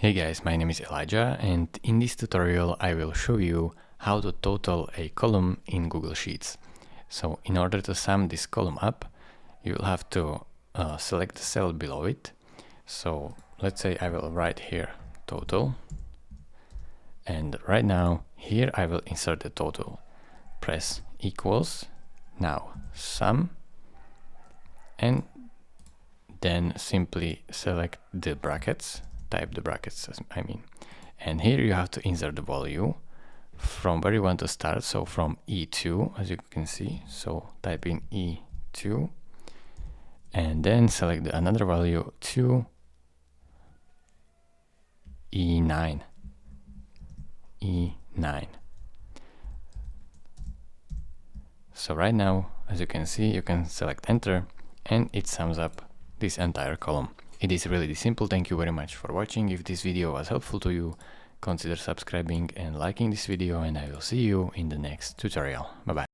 Hey guys, my name is Elijah, and in this tutorial I will show you how to total a column in Google Sheets. So in order to sum this column up, you will have to select the cell below it. So let's say I will write here total, and right now here I will insert the total. Press equals, now sum, and then simply select the brackets. Type the brackets, and here you have to insert the value from where you want to start, so from E2, as you can see. So type in E2 and then select another value to E9. So right now, as you can see, you can select enter and it sums up this entire column. It is really simple. Thank you very much for watching. If this video was helpful to you, consider subscribing and liking this video, and I will see you in the next tutorial. Bye bye.